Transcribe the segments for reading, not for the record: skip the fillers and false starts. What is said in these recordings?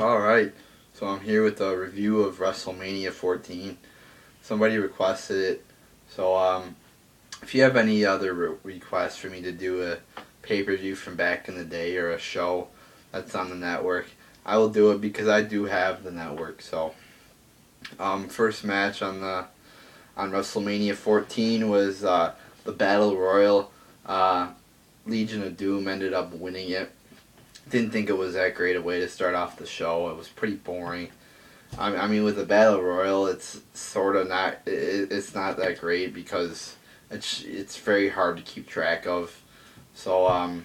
Alright, so I'm here with a review of Wrestlemania 14. Somebody requested it, so if you have any other requests for me to do a pay-per-view from back in the day or a show that's on the network, I will do it because I do have the network. So, first match on WrestleMania 14 was the Battle Royal. Legion of Doom ended up winning it. Didn't think it was that great a way to start off the show. It was pretty boring. I mean, with the Battle Royal, it's sort of not. It's not that great because it's very hard to keep track of. So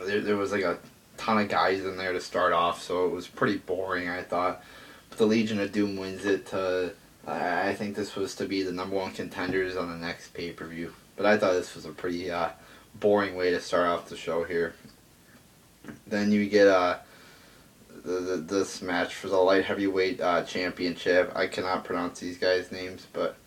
there was like a ton of guys in there to start off, so it was pretty boring, I thought. But the Legion of Doom wins it. I think this was to be the number one contenders on the next pay-per-view. But I thought this was a pretty boring way to start off the show here. Then you get this match for the light heavyweight championship. I cannot pronounce these guys' names, but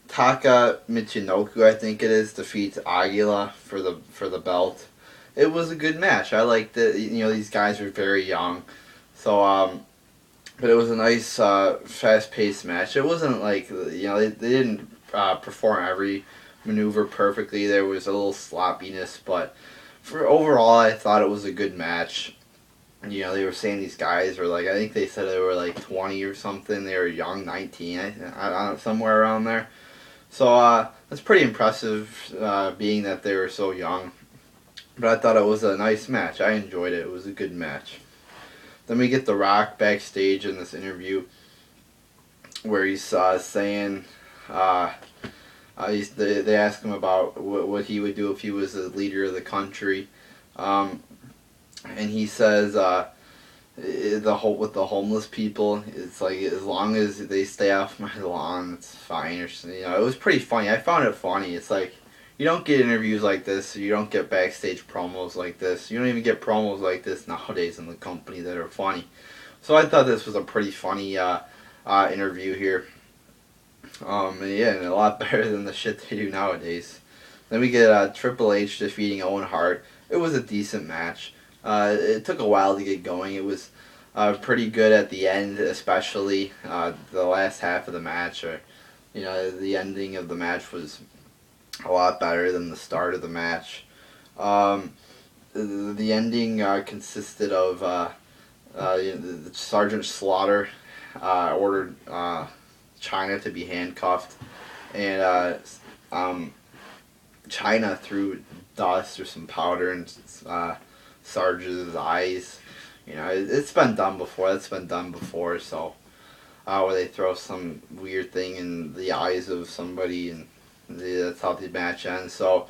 Taka Michinoku, I think it is, defeats Aguila for the belt. It was a good match. I liked it. You know, these guys are very young, so but it was a nice fast-paced match. It wasn't like, you know, they didn't perform every maneuver perfectly. There was a little sloppiness, but for overall, I thought it was a good match. You know, they were saying these guys were like, I think they said they were like 20 or something. They were young, 19, somewhere around there. So that's pretty impressive, being that they were so young. But I thought it was a nice match. I enjoyed it. It was a good match. Then we get The Rock backstage in this interview where he's saying, they ask him about what he would do if he was the leader of the country, and he says with the homeless people, it's like as long as they stay off my lawn, it's fine. Or you know, it was pretty funny. I found it funny. It's like you don't get interviews like this, you don't get backstage promos like this, you don't even get promos like this nowadays in the company that are funny. So I thought this was a pretty funny interview here. And a lot better than the shit they do nowadays. Then we get Triple H defeating Owen Hart. It was a decent match. It took a while to get going. It was pretty good at the end, especially the last half of the match. Or, you know, the ending of the match was a lot better than the start of the match. The ending consisted of Sergeant Slaughter ordered China to be handcuffed, and China threw dust or some powder in Sarge's eyes. You know, it's been done before. That's been done before. So, where they throw some weird thing in the eyes of somebody, and that's how the match ends. So,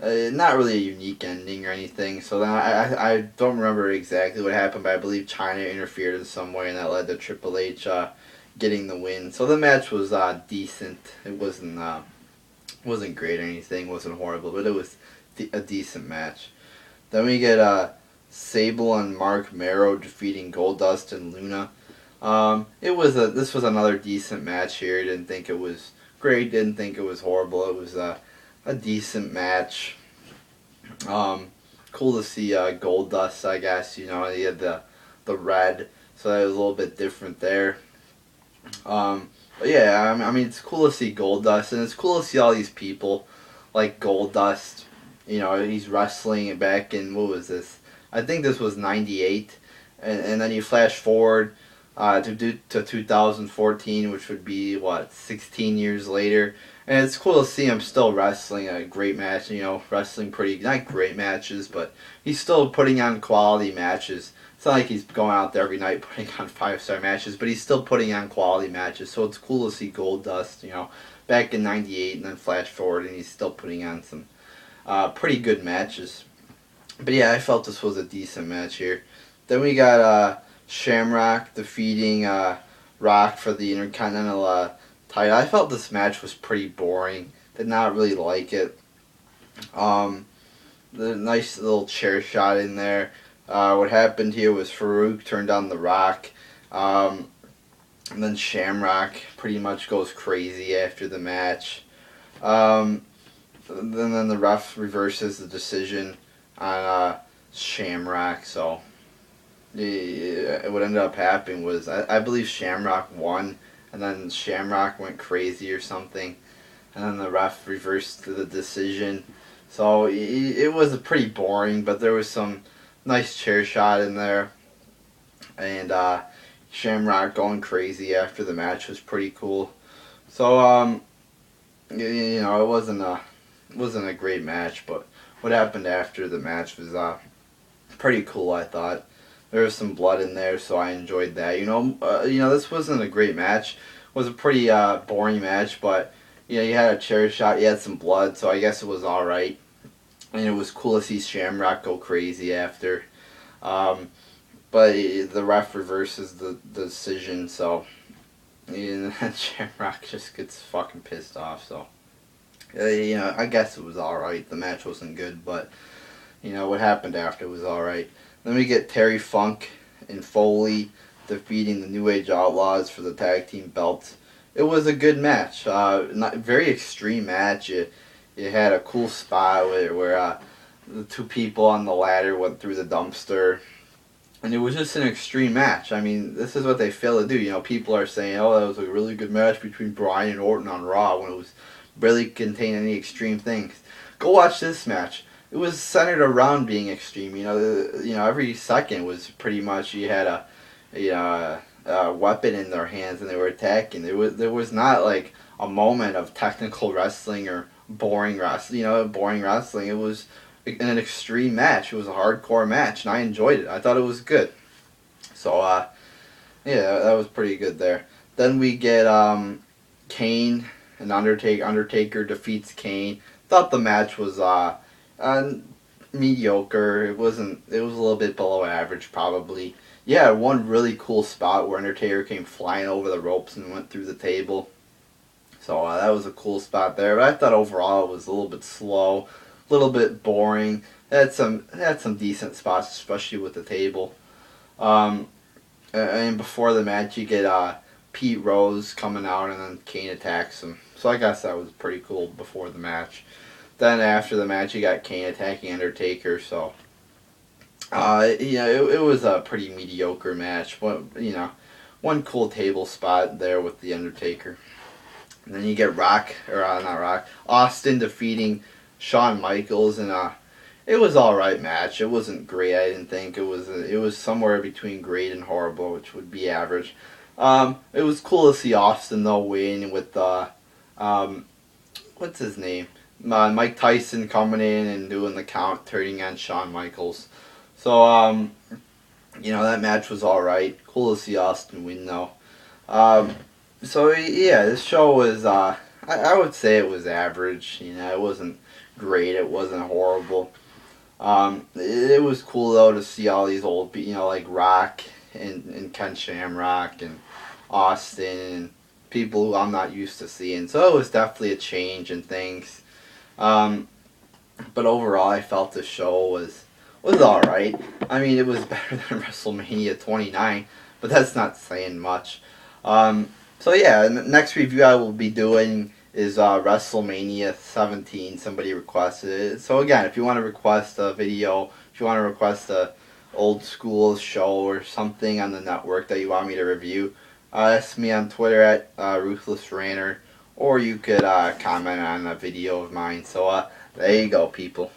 not really a unique ending or anything. So then I don't remember exactly what happened, but I believe China interfered in some way, and that led to Triple H getting the win. So the match was decent. It wasn't great or anything. Wasn't horrible, but it was a decent match. Then we get Sable and Mark Marrow defeating Goldust and Luna. This was another decent match here. Didn't think it was great. Didn't think it was horrible. It was a decent match. Cool to see Goldust. I guess, you know, he had the red, so that was a little bit different there. But yeah, I mean, it's cool to see Goldust, and it's cool to see all these people like Goldust. You know, he's wrestling back in, what was this? I think this was '98, and then you flash forward to 2014, which would be what, 16 years later, and it's cool to see him still wrestling a great match. You know, wrestling pretty, not great matches, but he's still putting on quality matches. It's not like he's going out there every night putting on 5-star matches, but he's still putting on quality matches. So it's cool to see Goldust, you know, back in '98, and then flash forward, and he's still putting on some pretty good matches. But yeah, I felt this was a decent match here. Then we got Shamrock defeating Rock for the Intercontinental title. I felt this match was pretty boring. Did not really like it. The nice little chair shot in there. What happened here was Farouk turned on The Rock, and then Shamrock pretty much goes crazy after the match. Then the ref reverses the decision on Shamrock, so what ended up happening was I believe Shamrock won, and then Shamrock went crazy or something, and then the ref reversed the decision. So it was pretty boring, but there was some nice chair shot in there, and Shamrock going crazy after the match was pretty cool. So it wasn't a great match, but what happened after the match was pretty cool. I thought there was some blood in there, so I enjoyed that. This wasn't a great match. It was a pretty boring match, but you had a chair shot, you had some blood, so I guess it was all right. And it was cool to see Shamrock go crazy after. But the ref reverses the decision, so Shamrock just gets fucking pissed off. So I guess it was all right. The match wasn't good, but what happened after was all right. Then we get Terry Funk and Foley defeating the New Age Outlaws for the tag team belts. It was a good match. Not very extreme match. It had a cool spot where the two people on the ladder went through the dumpster. And it was just an extreme match. I mean, this is what they fail to do. People are saying, oh, that was a really good match between Bryan and Orton on Raw when it was barely contained any extreme things. Go watch this match. It was centered around being extreme. Every second was pretty much you had a weapon in their hands and they were attacking. There was not like a moment of technical wrestling or boring wrestling. Boring wrestling. It was an extreme match. It was a hardcore match, and I enjoyed it. I thought it was good. So, that was pretty good there. Then we get Kane and Undertaker. Undertaker defeats Kane. Thought the match was mediocre. It was a little bit below average, probably. Yeah, one really cool spot where Undertaker came flying over the ropes and went through the table. So that was a cool spot there. But I thought overall it was a little bit slow. Little bit boring. It had some decent spots, especially with the table. And before the match, you get Pete Rose coming out, and then Kane attacks him. So I guess that was pretty cool before the match. Then after the match, you got Kane attacking Undertaker. So it was a pretty mediocre match. But one cool table spot there with the Undertaker. And then you get Austin defeating Shawn Michaels, and it was all right match. It wasn't great. I didn't think it was somewhere between great and horrible, which would be average. It was cool to see Austin though win with what's his name, Mike Tyson coming in and doing the count, turning on Shawn Michaels. So that match was all right. Cool to see Austin win though. So yeah, this show was I would say it was average. It wasn't great. It wasn't horrible. It was cool though to see all these old, like Rock and Ken Shamrock and Austin and people who I'm not used to seeing. So it was definitely a change in things. But overall, I felt the show was all right. I mean, it was better than WrestleMania 29, but that's not saying much. So yeah, the next review I will be doing is WrestleMania 17. Somebody requested it. So again, if you want to request a video, if you want to request a old school show or something on the network that you want me to review, ask me on Twitter at RuthlessRanner, or you could comment on a video of mine. So there you go, people.